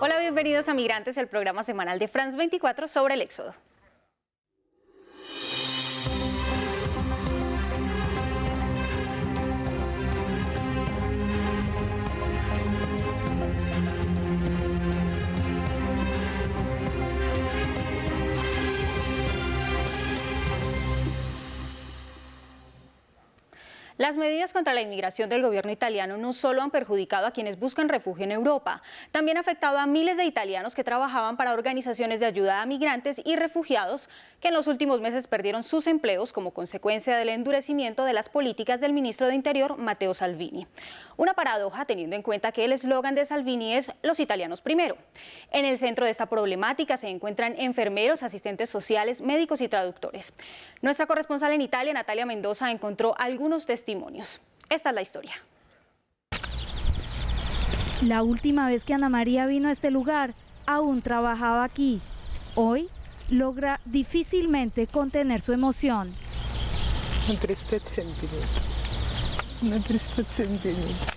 Hola, bienvenidos a Migrantes, el programa semanal de France 24 sobre el éxodo. Las medidas contra la inmigración del gobierno italiano no solo han perjudicado a quienes buscan refugio en Europa, también ha afectado a miles de italianos que trabajaban para organizaciones de ayuda a migrantes y refugiados que en los últimos meses perdieron sus empleos como consecuencia del endurecimiento de las políticas del ministro de Interior, Matteo Salvini. Una paradoja teniendo en cuenta que el eslogan de Salvini es "Los italianos primero". En el centro de esta problemática se encuentran enfermeros, asistentes sociales, médicos y traductores. Nuestra corresponsal en Italia, Natalia Mendoza, encontró algunos testimonios. Esta es la historia. La última vez que Ana María vino a este lugar, aún trabajaba aquí. Hoy logra difícilmente contener su emoción. Una tristeza infinita. Una tristeza infinita.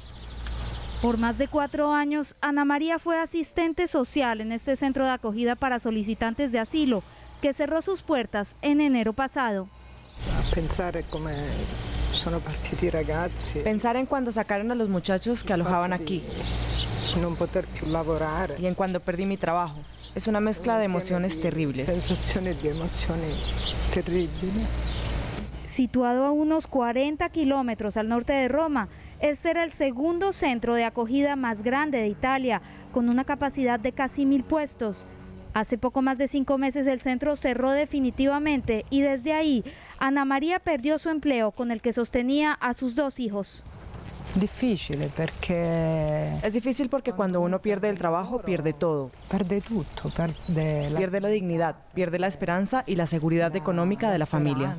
Por más de 4 años, Ana María fue asistente social en este centro de acogida para solicitantes de asilo, que cerró sus puertas en enero pasado. Pensar en cuando sacaron a los muchachos que alojaban aquí. No poder più lavorare. Y en cuando perdí mi trabajo. Es una mezcla de emociones terribles. Sensaciones de emociones terribles. Situado a unos 40 kilómetros al norte de Roma, este era el segundo centro de acogida más grande de Italia, con una capacidad de casi 1000 puestos. Hace poco más de 5 meses el centro cerró definitivamente y desde ahí Ana María perdió su empleo con el que sostenía a sus 2 hijos. Es difícil porque cuando uno pierde el trabajo, pierde todo. Pierde la dignidad, pierde la esperanza y la seguridad económica de la familia.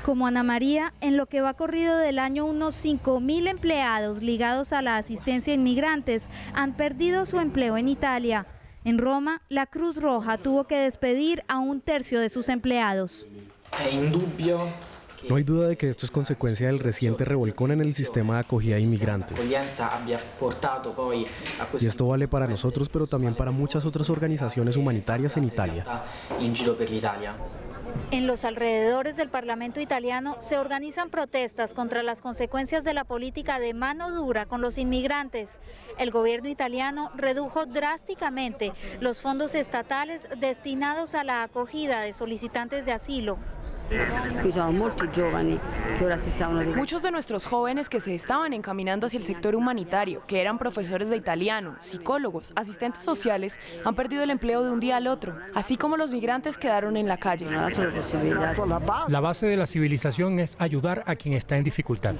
Como Ana María, en lo que va corrido del año, unos 5.000 empleados ligados a la asistencia a inmigrantes han perdido su empleo en Italia. En Roma, la Cruz Roja tuvo que despedir a 1/3 de sus empleados. No hay duda de que esto es consecuencia del reciente revolcón en el sistema de acogida de inmigrantes. Y esto vale para nosotros, pero también para muchas otras organizaciones humanitarias en Italia. En los alrededores del Parlamento italiano se organizan protestas contra las consecuencias de la política de mano dura con los inmigrantes. El gobierno italiano redujo drásticamente los fondos estatales destinados a la acogida de solicitantes de asilo. Muchos de nuestros jóvenes que se estaban encaminando hacia el sector humanitario, que eran profesores de italiano, psicólogos, asistentes sociales, han perdido el empleo de un día al otro, así como los migrantes quedaron en la calle. La base de la civilización es ayudar a quien está en dificultad.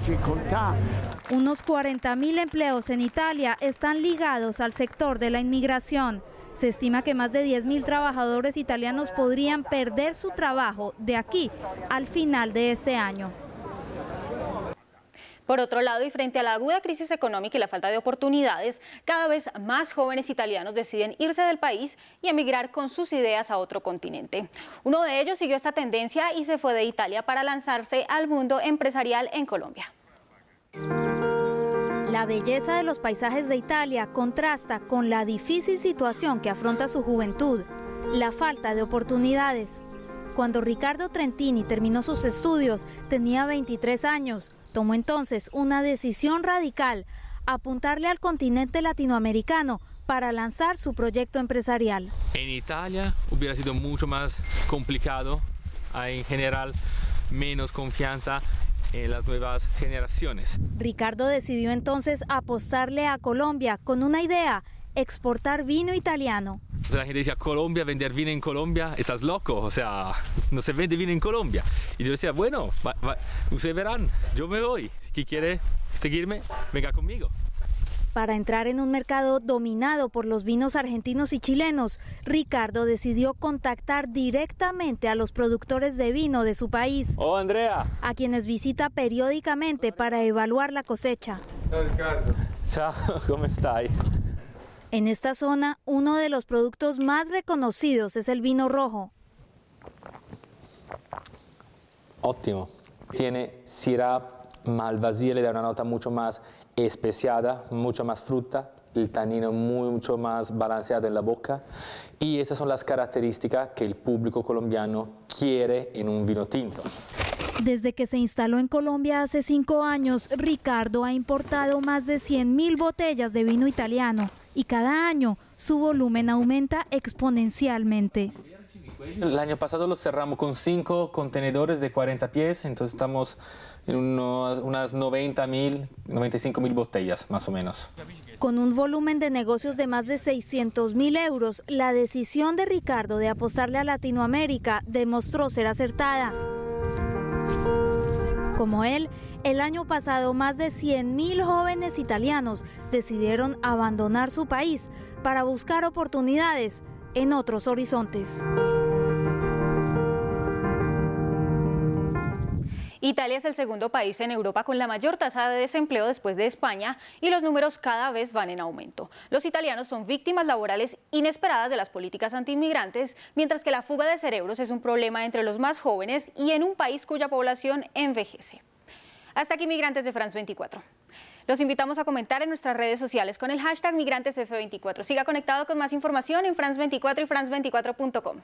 Unos 40.000 empleos en Italia están ligados al sector de la inmigración. Se estima que más de 10.000 trabajadores italianos podrían perder su trabajo de aquí al final de este año. Por otro lado, y frente a la aguda crisis económica y la falta de oportunidades, cada vez más jóvenes italianos deciden irse del país y emigrar con sus ideas a otro continente. Uno de ellos siguió esta tendencia y se fue de Italia para lanzarse al mundo empresarial en Colombia. La belleza de los paisajes de Italia contrasta con la difícil situación que afronta su juventud, la falta de oportunidades. Cuando Riccardo Trentini terminó sus estudios, tenía 23 años. Tomó entonces una decisión radical, apuntarle al continente latinoamericano para lanzar su proyecto empresarial. En Italia hubiera sido mucho más complicado, en general menos confianza en las nuevas generaciones. Riccardo decidió entonces apostarle a Colombia con una idea: exportar vino italiano. O sea, la gente decía: Colombia, vender vino en Colombia, estás loco, o sea, no se vende vino en Colombia. Y yo decía: bueno, ustedes verán, yo me voy, si quiere seguirme, venga conmigo. Para entrar en un mercado dominado por los vinos argentinos y chilenos, Riccardo decidió contactar directamente a los productores de vino de su país, Andrea, a quienes visita periódicamente para evaluar la cosecha. Riccardo. Ciao, ¿cómo estás? En esta zona, uno de los productos más reconocidos es el vino rojo. Ótimo. Tiene Syrah, Malvasia, le da una nota mucho más especiada, mucha más fruta el tanino mucho más balanceado en la boca, y esas son las características que el público colombiano quiere en un vino tinto. Desde que se instaló en Colombia hace 5 años, Ricardo ha importado más de 100.000 botellas de vino italiano y cada año su volumen aumenta exponencialmente. El año pasado lo cerramos con 5 contenedores de 40 pies, entonces estamos en unas 95.000 botellas más o menos. Con un volumen de negocios de más de 600.000 euros, la decisión de Ricardo de apostarle a Latinoamérica demostró ser acertada. Como él, el año pasado más de 100.000 jóvenes italianos decidieron abandonar su país para buscar oportunidades en otros horizontes. Italia es el segundo país en Europa con la mayor tasa de desempleo después de España y los números cada vez van en aumento. Los italianos son víctimas laborales inesperadas de las políticas antiinmigrantes, mientras que la fuga de cerebros es un problema entre los más jóvenes y en un país cuya población envejece. Hasta aquí Migrantes de France 24. Los invitamos a comentar en nuestras redes sociales con el hashtag MigrantesF24. Siga conectado con más información en France 24 y France24.com.